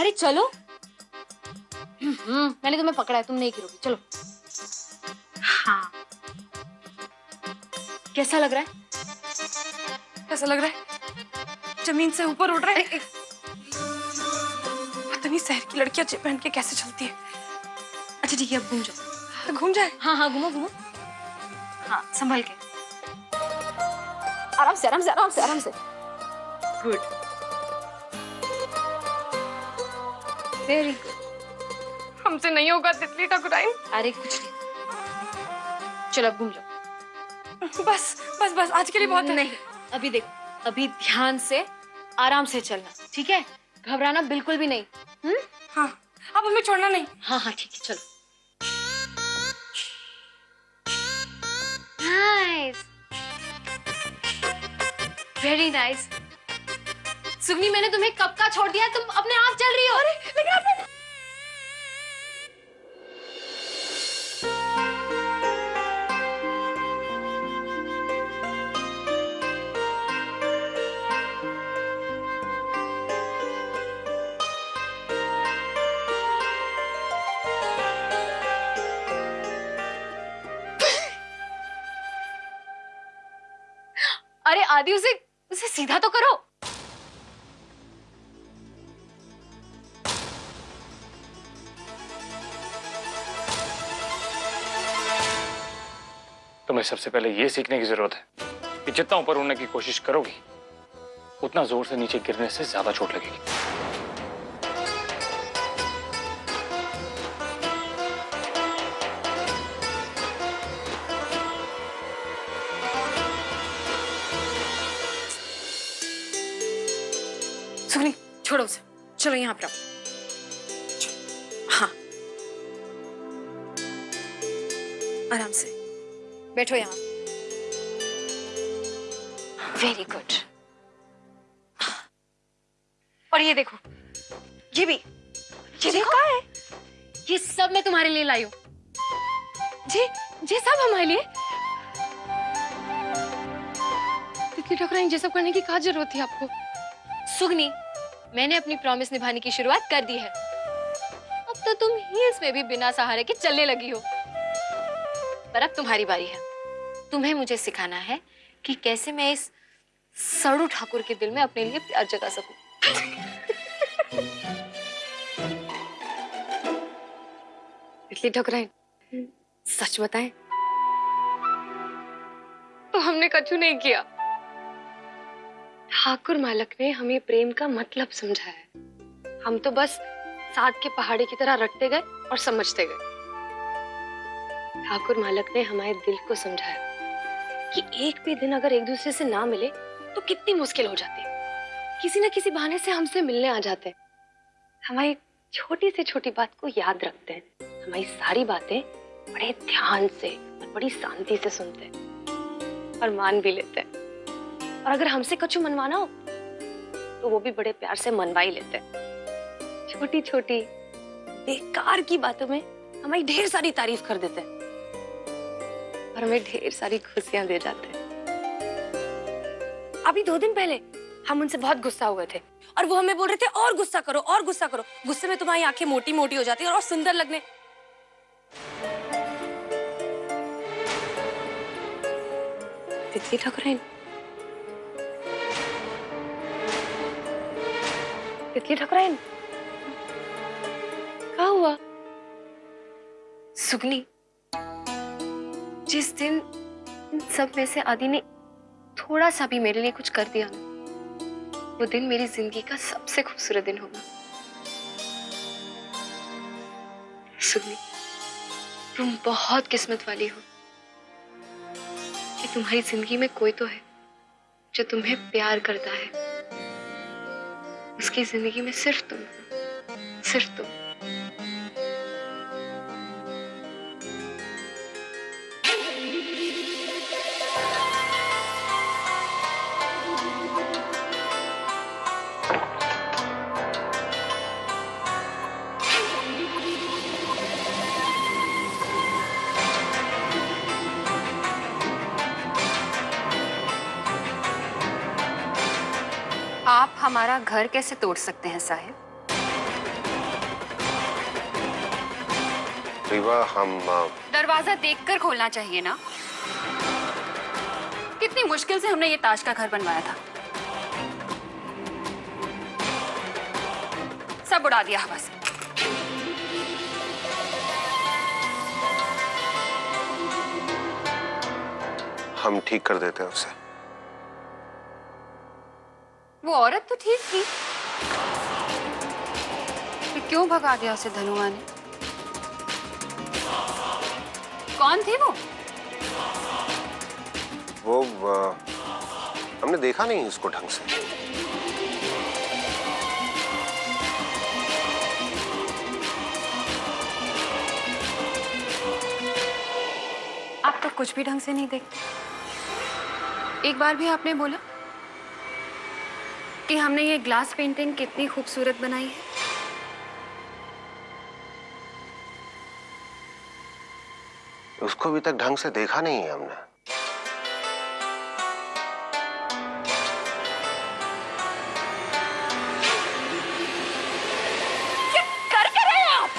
अरे चलो। मैंने तुम्हें पकड़ा है, तुम नहीं गिरोगी, चलो। हाँ, कैसा लग रहा है? कैसा लग रहा है? जमीन से ऊपर उड़ रहा है। पता नहीं शहर की लड़कियां जिप पहन के कैसे चलती है। अच्छा ठीक है, अब घूम जाओ। तो घूम जाए? हाँ हाँ, घूमो घूमो। हाँ, संभल के। आराम से आराम से आराम से आराम से। Good, very good. हमसे नहीं होगा तितली ठाकुराइन। अरे कुछ नहीं, चलो अब घूम जाओ। बस बस बस, आज के लिए बहुत है। नहीं, अभी देखो, अभी ध्यान से आराम से चलना, ठीक है? घबराना बिल्कुल भी नहीं। हाँ, अब हमें छोड़ना नहीं। हाँ हाँ ठीक है, चलो। Nice, very nice. सुगनी, मैंने तुम्हें कब का छोड़ दिया, तुम अपने आप चल रही हो। अरे लेकिन आपने अरे आदि, उसे उसे सीधा तो करो। तुम्हें सबसे पहले ये सीखने की जरूरत है कि जितना ऊपर उड़ने की कोशिश करोगी उतना जोर से नीचे गिरने से ज्यादा चोट लगेगी। सुगनी, छोड़ो उसे। चलो यहाँ पर आओ। हाँ, आराम से बैठो यहाँ। Very good. और ये देखो, ये भी, ये देखो क्या है? ये सब मैं तुम्हारे लिए लाई हूँ। जी सब हमारे लिए। तितली ठाकुराइन, ये सब करने की क्या जरूरत थी आपको? सुगनी, मैंने अपनी प्रॉमिस निभाने की शुरुआत कर दी है। अब तो तुम ही इसमें भी बिना सहारे के चलने लगी हो। पर अब तुम्हारी बारी है। तुम्हें मुझे सिखाना है कि कैसे मैं इस सड़ू ठाकुर के दिल में अपने लिए प्यार जगा सकूं। तितली ठाकुराइन, सच बताएं तो हमने कछु नहीं किया। ठाकुर मालक ने हमें प्रेम का मतलब समझाया है। हम तो बस साथ के पहाड़ी की तरह रटते गए और समझते गए। ठाकुर मालक ने हमारे दिल को समझाया कि एक भी दिन अगर एक दूसरे से ना मिले तो कितनी मुश्किल हो जाती। किसी न किसी बहाने से हमसे मिलने आ जाते। हमारी छोटी से छोटी बात को याद रखते हैं। हमारी सारी बातें बड़े ध्यान से और बड़ी शांति से सुनते हैं और मान भी लेते हैं। और अगर हमसे कछु मनवाना हो तो वो भी बड़े प्यार से मनवा ही लेते हैं। छोटी छोटी बेकार की बातों में हमारी ढेर सारी तारीफ कर देते हैं और हमें ढेर सारी खुशियां दे जाते हैं। अभी 2 दिन पहले हम उनसे बहुत गुस्सा हुए थे और वो हमें बोल रहे थे और गुस्सा करो और गुस्सा करो। गुस्से में तुम्हारी आंखें मोटी मोटी हो जाती है और सुंदर लगने। तितली ठाकुराइन, तितली ठाकुराइन, क्या हुआ? सुगनी, जिस दिन इन सब में से आदि ने थोड़ा सा भी मेरे लिए कुछ कर दिया ना, वो दिन मेरी जिंदगी का सबसे खूबसूरत दिन होगा। सुगनी, तुम बहुत किस्मत वाली हो कि तुम्हारी जिंदगी में कोई तो है जो तुम्हें प्यार करता है। उसकी जिंदगी में सिर्फ तुम हो, सिर्फ तुम। आप हमारा घर कैसे तोड़ सकते हैं साहिब? रीवा, हम दरवाजा देखकर खोलना चाहिए ना। कितनी मुश्किल से हमने ये ताज का घर बनवाया था, सब उड़ा दिया हवा से। हम ठीक कर देते हैं उसे। वो औरत तो ठीक थी, फिर क्यों भगा दिया उसे धनुआ ने? कौन थी वो? हमने देखा नहीं उसको ढंग से। आप तो कुछ भी ढंग से नहीं देखते। एक बार भी आपने बोला कि हमने ये ग्लास पेंटिंग कितनी खूबसूरत बनाई है। उसको अभी तक ढंग से देखा नहीं है हमने। कर क्या रहे हैं आप?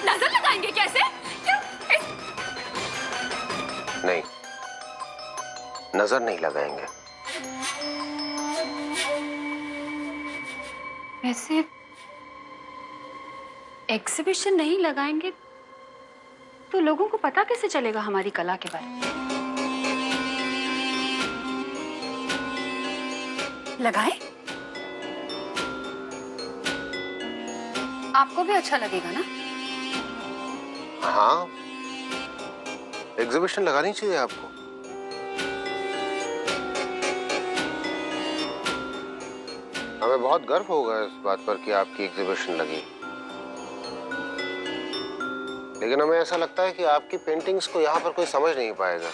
नजर लगाएंगे कैसे? नहीं, नजर नहीं लगाएंगे। वैसे एग्जीबिशन नहीं लगाएंगे तो लोगों को पता कैसे चलेगा हमारी कला के बारे में? लगाए? आपको भी अच्छा लगेगा ना? हाँ, एग्जीबिशन लगानी चाहिए आपको। हमें बहुत गर्व होगा इस बात पर कि आपकी एग्जीबिशन लगी, लेकिन हमें ऐसा लगता है कि आपकी पेंटिंग्स को यहाँ पर कोई समझ नहीं पाएगा।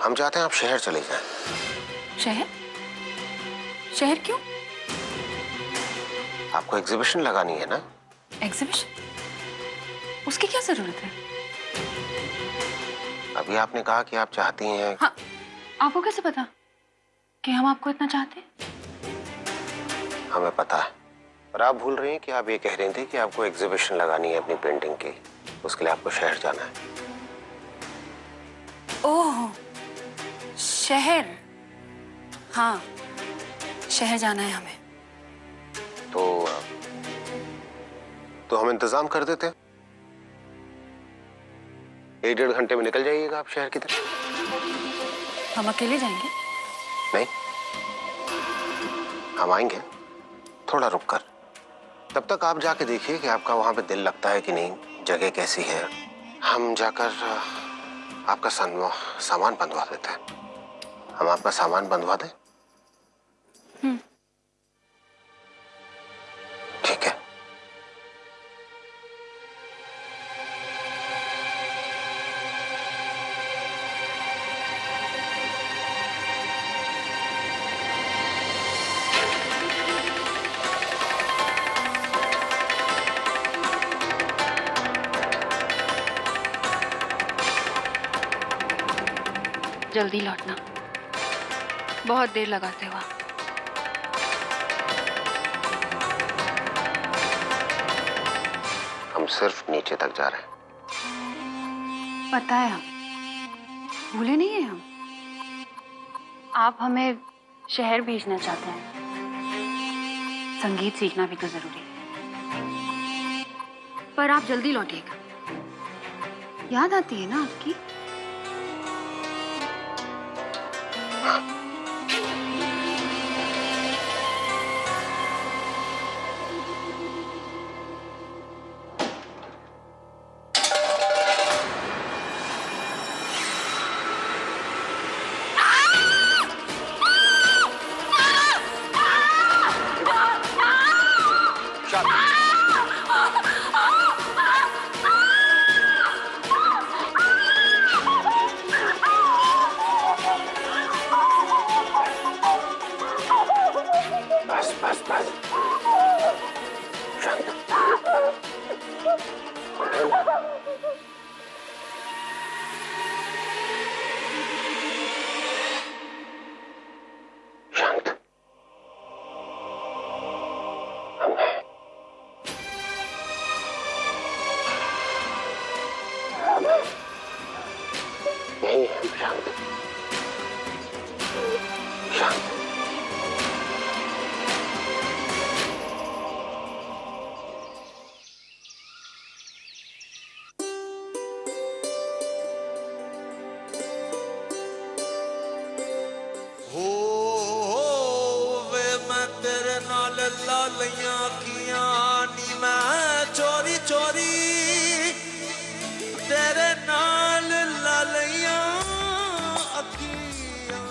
हम चाहते हैं आप शहर चले जाएं। शहर? शहर क्यों? आपको एग्जीबिशन लगानी है ना? एग्जीबिशन? उसकी क्या जरूरत है? अभी आपने कहा कि आप चाहती हैं। हाँ, आपको कैसे पता कि हम आपको इतना चाहते हैं? हमें पता है, पर आप भूल रही हैं कि आप ये कह रही थी कि आपको एग्जीबिशन लगानी है अपनी पेंटिंग की, उसके लिए आपको शहर जाना है। ओह, शहर। हाँ, शहर जाना है हमें। तो हम इंतजाम कर देते हैं। 1-1.5 घंटे में निकल जाइएगा आप शहर की तरफ। हम अकेले जाएंगे? नहीं, हम आएंगे थोड़ा रुक कर। तब तक आप जाके देखिए कि आपका वहां पे दिल लगता है कि नहीं, जगह कैसी है। हम जाकर आपका सामान बंधवा देते हैं। हम आपका सामान बंधवा दें? ठीक है। जल्दी लौटना, बहुत देर लगाते हो आप। हम सिर्फ नीचे तक जा रहे हैं। पता है, हम भूले नहीं है हम। आप हमें शहर भेजना चाहते हैं। संगीत सीखना भी तो जरूरी है। पर आप जल्दी लौटिएगा। याद आती है ना आपकी? बस बस बस, शांत। शांत। हम हैं। लालियां अखियां नी मैं चोरी चोरी तेरे नाल लालियां अखियां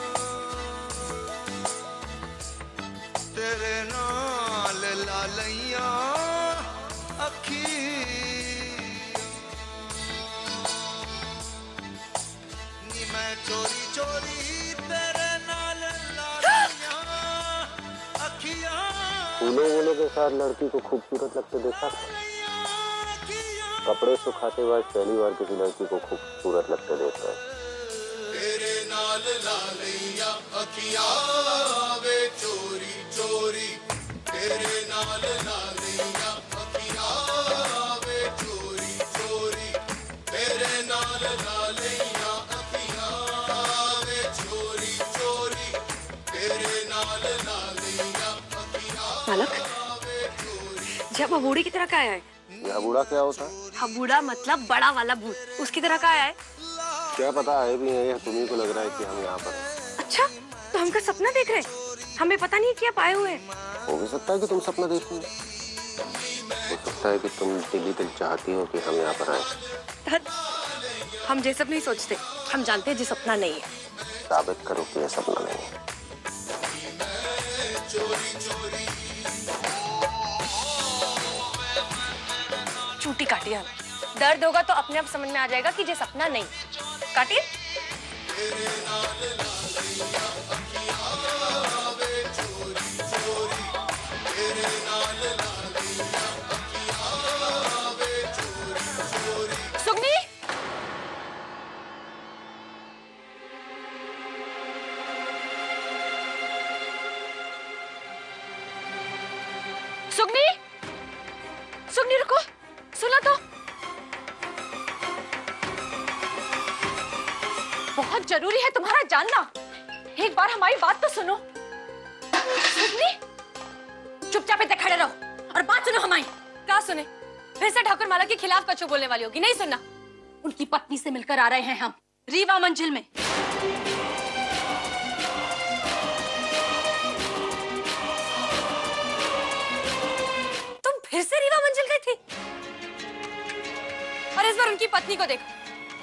तेरे नाल लालियां अखियां नी मैं चोरी चोरी तेरे नाल लालियां अखियां फूलों वूलों के साथ लड़की को खूबसूरत लगते देखा था। कपड़े सुखाते वक्त पहली बार किसी लड़की को खूबसूरत लगते देखा है। तेरे नाल लालियां अखियां वे चोरी चोरी तेरे नाल लालियां अखियां वे चोरी चोरी तेरे नाल लालियां अखियां वे चोरी चोरी तेरे नाल लालियां अखियां मालक, जब बूढ़ी की तरह का आया है। यह बूढ़ा क्या होता है? बूढ़ा मतलब बड़ा वाला भूत, उसकी तरह का आया है। क्या पता आए भी हैं या तुम्ही को लग रहा है कि हम यहाँ पर हैं। अच्छा, तो हमका सपना देख रहे हैं। हमें पता नहीं कि आप आए हुए हैं। हो भी सकता है कि तुम सपना देखो। हो सकता है कि तुम दिली दिल चाहती हो कि हम यहाँ पर आए। हम ये सब नहीं सोचते, हम जानते हैं ये सपना नहीं है। साबित करो कि यह सपना नहीं है। चूटी काटी हमें। दर्द होगा तो अपने आप समझ में आ जाएगा कि ये सपना नहीं। काटिए। सुगनी, सुगनी, सुगनी रुको, सुना तो। बहुत जरूरी है तुम्हारा जानना। एक बार हमारी बात तो सुनो। सुगनी, चुपचाप इधर खड़े रहो और बात सुनो हमारी। क्या सुने? फिर से ठाकुर माला के खिलाफ कछु बोलने वाली होगी। नहीं सुनना। उनकी पत्नी से मिलकर आ रहे हैं हम, रीवा मंजिल में। तुम फिर से रीवा मंजिल गई थी? और इस बार उनकी पत्नी को देखो।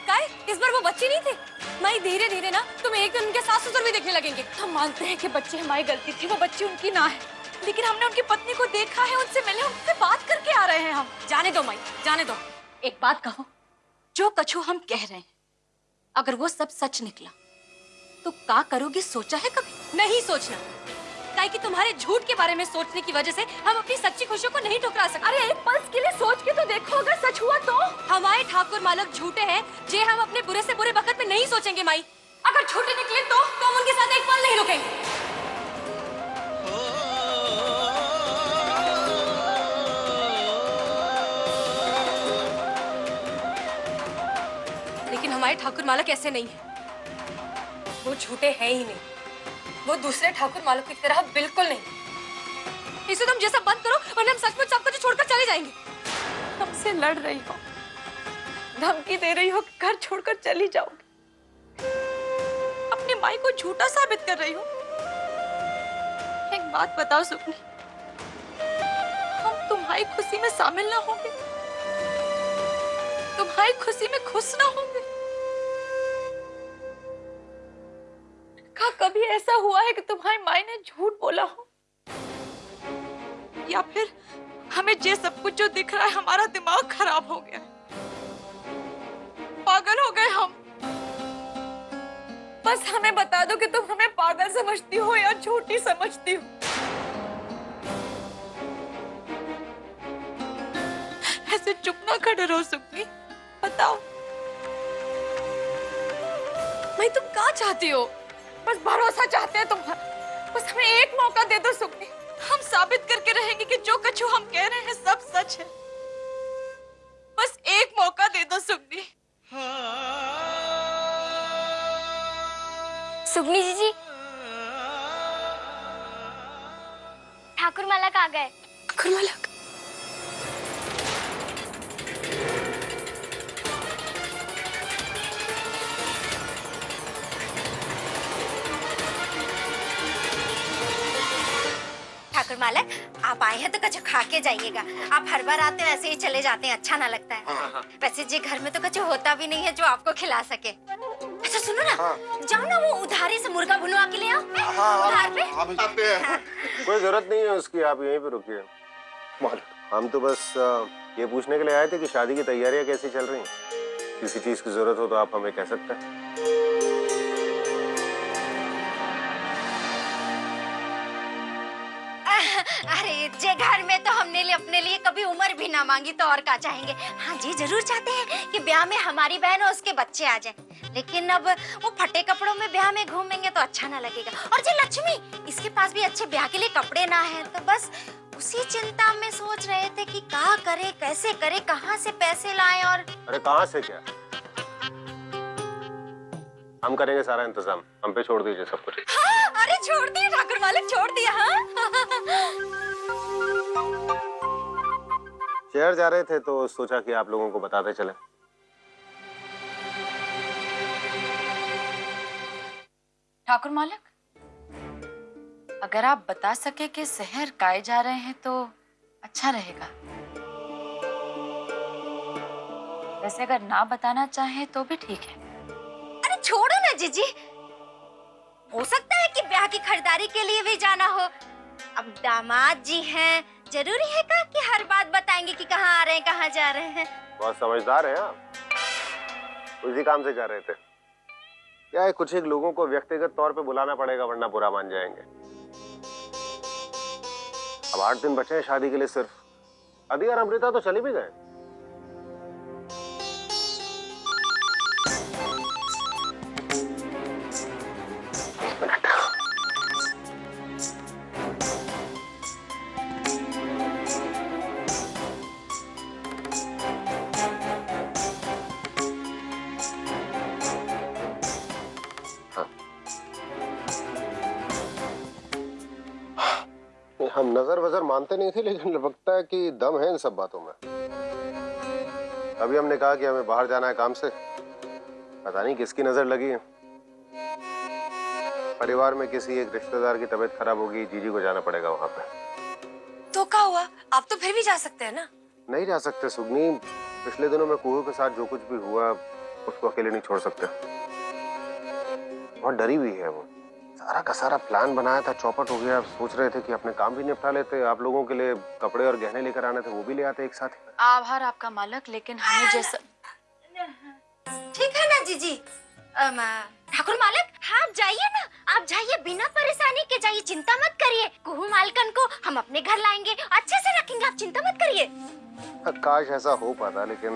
काय? इस बार वो बच्ची नहीं थी। माई धीरे धीरे ना तुम एक दिन उनके सास ससुर भी देखने लगेंगे। हम मानते हैं कि बच्चे हमारी गलती थी, वो बच्ची उनकी ना है, लेकिन हमने उनकी पत्नी को देखा है, उनसे मिले, उनसे बात करके आ रहे हैं हम। जाने दो माई, जाने दो। एक बात कहो, जो कछु हम कह रहे हैं अगर वो सब सच निकला तो क्या करोगे? सोचा है कभी? नहीं सोचना, काहे कि तुम्हारे झूठ के बारे में सोचने की वजह से हम अपनी सच्ची खुशियों को नहीं ठुकरा सकते। अरे एक पल के लिए सोच के तो देखो, अगर सच हुआ तो। हमारे ठाकुर मालक झूठे हैं, जे हम अपने बुरे से बुरे वक्त में नहीं सोचेंगे माई। अगर झूठे निकले तो हम उनके साथ एक पल नहीं रुकेंगे। लेकिन हमारे ठाकुर मालक ऐसे नहीं है, वो झूठे हैं ही नहीं। वो दूसरे ठाकुर मालक की तरह बिल्कुल नहीं। इसे तुम जैसा बंद करो वरना हम सचमुच सब कुछ छोड़कर चले जाएंगे। हमसे लड़ रही हो, धमकी दे रही हो, घर छोड़कर चली जाओगी, अपनी माई को झूठा साबित कर रही हो। एक बात बताओ सुगनी, हम तुम्हारी खुशी में शामिल ना होंगे? तुम्हारी खुशी में खुश ना होंगे? क्या कभी ऐसा हुआ है कि तुम्हारी माई ने झूठ बोला हो? या फिर हमें ये सब कुछ जो दिख रहा है हमारा दिमाग खराब हो गया, पागल हो गए हम? बस हमें बता दो कि तुम हमें पागल समझती हो या झूठी समझती हो। ऐसे चुप ना खड़े रहो सुगनी, बताओ मैं तुम क्या चाहती हो? बस भरोसा चाहते हैं तुम्हारा। बस हमें एक मौका दे दो सुगनी, हम साबित करके रहेंगे कि जो कछु हम कह रहे हैं सब सच है। बस एक मौका दे दो सुगनी। सुगनी जी, ठाकुर मालक आ गए। ठाकुर मालक, ठाकुर मालक आप आए आए हैं तो कछु खा के जाइएगा। आप हर बार आते हो ऐसे ही चले जाते हैं, अच्छा ना लगता है। वैसे जी घर में तो कछु होता भी नहीं है जो आपको खिला सके। अच्छा सुनो ना, जाओ ना वो उधारी से मुर्गा भुनवा के ले आओ। उधार पे कोई जरूरत नहीं है उसकी, आप यहीं पे रुकिए। हम तो बस ये पूछने के लिए आए थे कि शादी की तैयारियां कैसी चल रही हैं। किसी चीज की जरूरत हो तो आप हमें कह सकते हैं। अरे जे घर में तो हमने अपने लिए कभी उम्र भी ना मांगी तो और क्या चाहेंगे। हाँ जी जरूर चाहते हैं कि ब्याह में हमारी बहन और उसके बच्चे आ जाएं। लेकिन अब वो फटे कपड़ों में ब्याह में घूमेंगे तो अच्छा ना लगेगा। और जे लक्ष्मी, इसके पास भी अच्छे ब्याह के लिए कपड़े ना है, तो बस उसी चिंता में सोच रहे थे कि क्या करे, कैसे करे, कहाँ से पैसे लाएं। और अरे कहाँ से क्या, हम करेंगे सारा इंतजाम, हम पे छोड़ दीजिए सब कुछ। हाँ, अरे छोड़ दिए ठाकुर मालिक, छोड़ दिया। हाँ शहर जा रहे थे तो सोचा कि आप लोगों को बताते चले। ठाकुर मालिक, अगर आप बता सके कि शहर काहे जा रहे हैं तो अच्छा रहेगा। वैसे अगर ना बताना चाहे तो भी ठीक है। अरे छोड़ो ना जीजी, हो सकता है कि ब्याह की खरीदारी के लिए भी जाना हो। अब दामाद जी हैं, जरूरी है का कि हर बात बताएंगे कि कहाँ आ रहे हैं, कहाँ जा रहे हैं। बहुत समझदार हैं आप, उसी काम से जा रहे थे। क्या है, कुछ एक लोगों को व्यक्तिगत तौर पे बुलाना पड़ेगा वरना बुरा मान जाएंगे। अब 8 दिन बचे हैं शादी के लिए सिर्फ। अदी और अमृता तो चले भी गए। हम नजर वजर मानते नहीं थे, लेकिन लगता है कि दम है इन सब बातों में। अभी हमने कहा कि हमें बाहर जाना है काम से, पता नहीं किसकी नजर लगी है। परिवार में किसी एक रिश्तेदार की तबीयत खराब होगी, जीजी को जाना पड़ेगा वहां पे। तो क्या हुआ, आप तो फिर भी जा सकते हैं ना। नहीं जा सकते सुगनी, पिछले दिनों में कुहू के साथ जो कुछ भी हुआ उसको अकेले नहीं छोड़ सकते। बहुत डरी हुई है वो, सारा का सारा प्लान बनाया था चौपट हो गया। सोच रहे थे कि अपने काम भी निपटा लेते, आप लोगों के लिए कपड़े और गहने लेकर आने थे वो भी ले आते एक साथ। आभार आपका मालिक, लेकिन हमें जैसा। ठीक है ना जीजी। ठाकुर मालिक, हाँ आप जाइए ना, आप जाइए, बिना परेशानी के जाइए, चिंता मत करिए। कुहू मालकन को हम अपने घर लाएंगे, अच्छे से रखेंगे, आप चिंता मत करिए। काश ऐसा हो पाता, लेकिन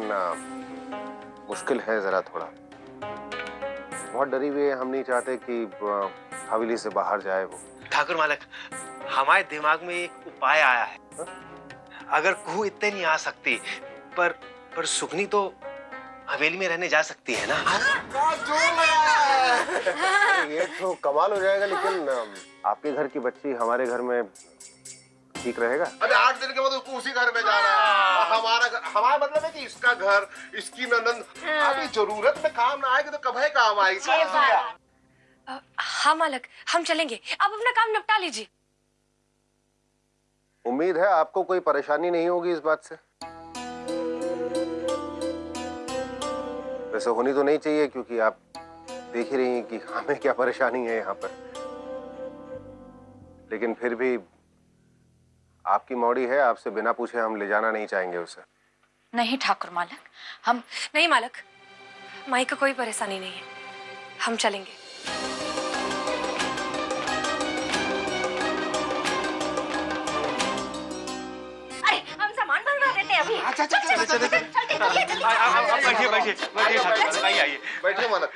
मुश्किल है जरा थोड़ा। बहुत डरी हुई है, हम नहीं चाहते कि हवेली से बाहर जाए वो। ठाकुर मालिक, हमारे दिमाग में एक उपाय आया है। अगर कुहू इतने नहीं आ सकती, पर सुगनी तो हवेली में रहने जा सकती है ना। ये तो कमाल हो जाएगा, लेकिन आपके घर की बच्ची हमारे घर में ठीक रहेगा? अरे 8 दिन के बाद उसको उसी घर में जाना है। हमारा मतलब है कि इसका घर, इसकी ननद अभी जरूरत में काम ना आएगी तो कब है काम आएगी। हाँ मालिक, हम चलेंगे, आप अपना काम निपटा लीजिए। उम्मीद है आपको कोई परेशानी नहीं होगी इस बात से। वैसे होनी तो नहीं चाहिए, क्योंकि आप देख ही रही हैं कि हमें क्या परेशानी है यहाँ पर। लेकिन फिर भी आपकी मौड़ी है, आपसे बिना पूछे हम ले जाना नहीं चाहेंगे उसे। नहीं ठाकुर मालिक, हम नहीं मालिक, माई का कोई परेशानी नहीं है, हम चलेंगे। अरे हम सामान बनवा देते हैं अभी। बैठिए बैठिए बैठिए, आइए बैठिए मालिक।